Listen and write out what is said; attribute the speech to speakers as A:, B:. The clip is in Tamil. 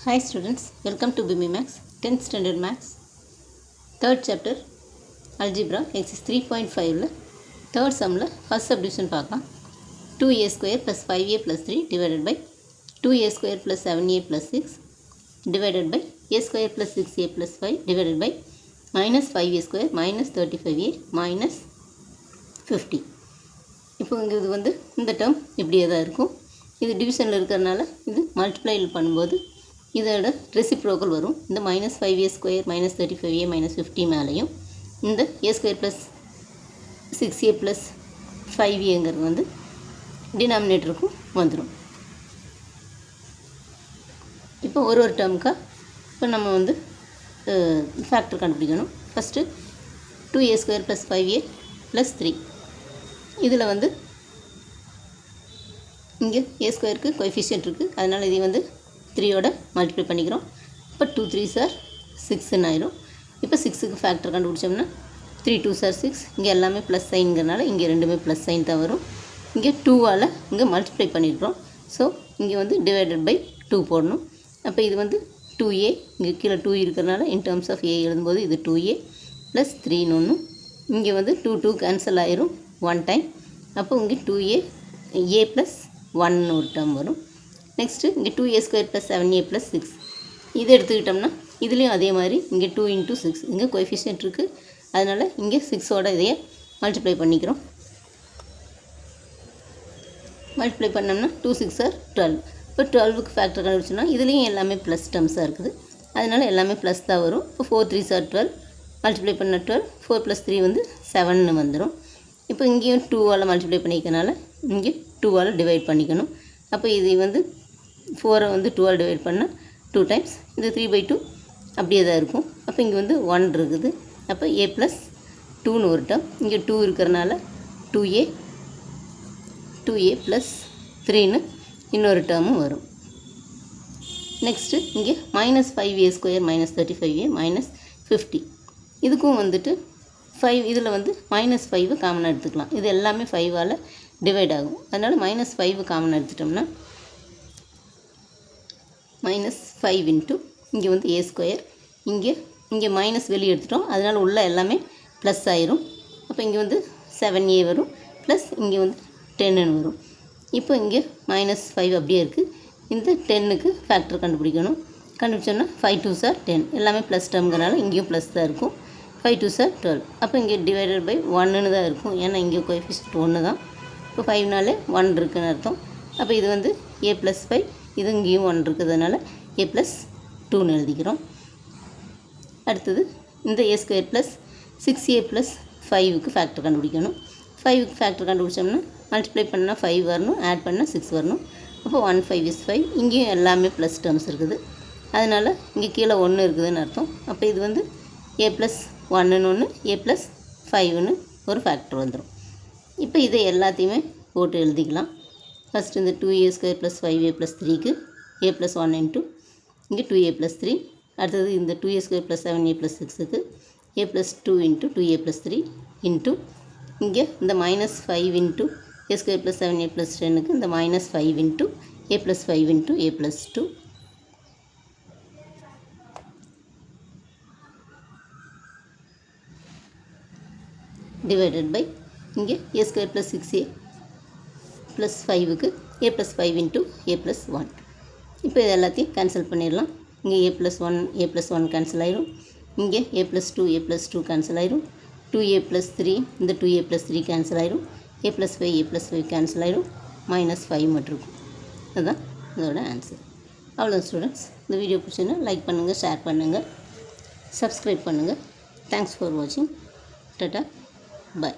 A: Hi students, welcome to BIMI Max, 10th Standard Max, 3rd chapter, Algebra, exercise 3.5 third sum, first subdivision பார்க்கலாம். 2a square plus 5a plus 3 divided by 2a square plus 7a plus 6 divided by a square plus 6a plus 5 divided by minus 5a square minus 35a minus 50. இப்போ இங்கே இது வந்து இந்த டேர்ம் இப்படியே தான் இருக்கும். இது டிவிஷனில் இருக்கிறதுனால இது மல்டிப்ளைல் பண்ணும்போது இதோட ரெசிப்ரோக்கல் வரும். இந்த minus 5a square minus 35a minus 50 மேலேயும் இந்த a square plus 6a plus 5aங்கிறது வந்து டினாமினேட்டருக்கும் வந்துடும். இப்போ ஒரு டேர்முக்காக இப்போ நம்ம வந்து ஃபேக்டர் கண்டுபிடிக்கணும். First 2a square plus 5a plus 3. இதில் வந்து இங்கே a ஸ்கொயருக்கு கோஎஃபிஷியன்ட் இருக்குது, அதனால் இதை வந்து 3யோட மல்டிப்ளை பண்ணிக்கிறோம். இப்போ 2 3s are 6ன்னு ஆயிரும். இப்போ 6க்கு ஃபேக்டர் கண்டுபிடிச்சோம்னா 3 2s are 6. இங்கே எல்லாமே ப்ளஸ் சைன்கிறனால இங்கே ரெண்டுமே ப்ளஸ் சைன் தான் வரும். இங்கே 2ஆல் இங்கே மல்டிப்ளை பண்ணியிருக்கிறோம். ஸோ இங்கே வந்து டிவைடட் பை 2 போடணும். அப்போ இது வந்து 2a, இங்கே கீழே 2 இருக்கிறனால இன் டேர்ம்ஸ் ஆஃப் a எழுதும்போது இது 2a ப்ளஸ் 3ன்னு ஒன்று. இங்கே வந்து 2 2 கேன்சல் ஆயிரும் 1 டைம். அப்போ இங்கே 2a a ப்ளஸ் 1 ஒரு டேர்ம் வரும். நெக்ஸ்ட்டு இங்கே 2a square plus 7a plus 6 இது எடுத்துக்கிட்டோம்னா இதுலேயும் அதே மாதிரி இங்கே 2 × 6 இங்கே கோஎஃபிஷியன்ட் இருக்குது, அதனால் இங்கே 6ஓட இதையே மல்டிப்ளை பண்ணிக்கிறோம். மல்டிப்ளை பண்ணோம்னா 2 6 are 12. இப்போ 12க்கு ஃபேக்டர் கண்டுபிடிச்சோம்னா இதுலேயும் எல்லாமே ப்ளஸ் டேர்ம்ஸாக இருக்குது, அதனால் எல்லாமே ப்ளஸ் தான் வரும். இப்போ 4 3s are 12, மல்டிப்ளை பண்ண 12, 4 + 3 வந்து 7ன்னு வந்துடும். இப்போ இங்கேயும் 2ஆல் மல்டிப்ளை பண்ணிக்கிறனால இங்கே 2ஆல் டிவைட் பண்ணிக்கணும். அப்போ இது வந்து 4 வந்து 2ஆல் டிவைட் பண்ணால் 2 டைம்ஸ், இது 3/2 அப்படியே தான் இருக்கும். அப்போ இங்கே வந்து 1 இருக்குது. அப்போ a + 2ன்னு ஒரு டேர்ம், இங்கே 2 இருக்கிறனால 2a + 3ன்னு இன்னொரு டேர்மும் வரும். நெக்ஸ்ட்டு இங்கே minus 5a square minus 35a minus 50. இதுக்கும் வந்துட்டு 5 இதில் வந்து மைனஸ் 5 காமனாக எடுத்துக்கலாம். இது எல்லாமே 5ஆல் டிவைட் ஆகும், அதனால் மைனஸ் 5 காமனாக எடுத்துட்டோம்னா மைனஸ் 5 × இங்கே வந்து a ஸ்கொயர், இங்கே மைனஸ் வெளியே எடுத்துட்டோம், அதனால் உள்ள எல்லாமே ப்ளஸ் ஆயிரும். அப்போ இங்கே வந்து 7a வரும் ப்ளஸ் இங்கே வந்து 10ன்னு வரும். இப்போ இங்கே மைனஸ் 5 அப்படியே இருக்குது. இந்த 10க்கு ஃபேக்டர் கண்டுபிடிக்கணும். கண்டுபிடிச்சோன்னா 5 2s are 10, எல்லாமே ப்ளஸ் டேர்ம்ங்கிறனால இங்கேயும் ப்ளஸ் தான் இருக்கும். 5 2s are 12. அப்போ இங்கே டிவைடட் பை 1ன்னு தான் இருக்கும், ஏன்னா இங்கே கோஎஃபிஷியன்ட் 1 தான். இப்போ 5நாலே 1 இருக்குதுன்னு அர்த்தம். அப்போ இது வந்து a + 5, இது இங்கேயும் 1 இருக்கிறதுனால a + 2ன்னு எழுதிக்கிறோம். அடுத்தது இந்த a ஸ்கொயர் ப்ளஸ் 6a + 5க்கு ஃபேக்டர் கண்டுபிடிக்கணும். 5க்கு ஃபேக்டர் கண்டுபிடிச்சோம்னா மல்டிப்ளை பண்ணால் 5 வரணும், ஆட் பண்ணால் 6 வரணும். அப்போ 1 5 is 5, இங்கேயும் எல்லாமே ப்ளஸ் டேர்ம்ஸ் இருக்குது, அதனால் இங்கே கீழே 1 இருக்குதுன்னு அர்த்தம். அப்போ இது வந்து a + 1ன்னு ஒன்று, a + 5ன்னு ஒரு ஃபேக்டர் வந்துடும். இப்போ இதை எல்லாத்தையுமே போட்டு எழுதிக்கலாம். ஃபஸ்ட்டு இந்த 2a square plus 5a + 3க்கு a + 1 × இங்கே 2a + 3. அடுத்தது இந்த 2a ஸ்கொயர் ப்ளஸ் 7a + 6க்கு a + 2 × 2a + 3 இன்ட்டு இங்கே இந்த minus 5 × a square plus 7a + 10க்கு இந்த minus 5 × a + 5 × a + 2 divided by இங்கே a square plus 6a plus 5க்கு a + 5 × a + 1. இப்போ இது எல்லாத்தையும் கேன்சல் பண்ணிடலாம். இங்கே a + 1 a + 1 கேன்சல் ஆயிரும், இங்கே a + 2 a + 2 கேன்சல் ஆயிரும், 2a + 3 இந்த 2a + 3 கேன்சல் ஆயிரும், a + 5 a + 5 கேன்சல் ஆயிரும், -5 மட்டும் இருக்கும். அதுதான் இதோட ஆன்சர். அவ்வளோ ஸ்டூடெண்ட்ஸ், இந்த வீடியோ பிடிச்சிங்கன்னா லைக் பண்ணுங்கள், ஷேர் பண்ணுங்கள், சப்ஸ்கிரைப் பண்ணுங்கள். தேங்க்ஸ் ஃபார் வாட்சிங். டாடா, bye.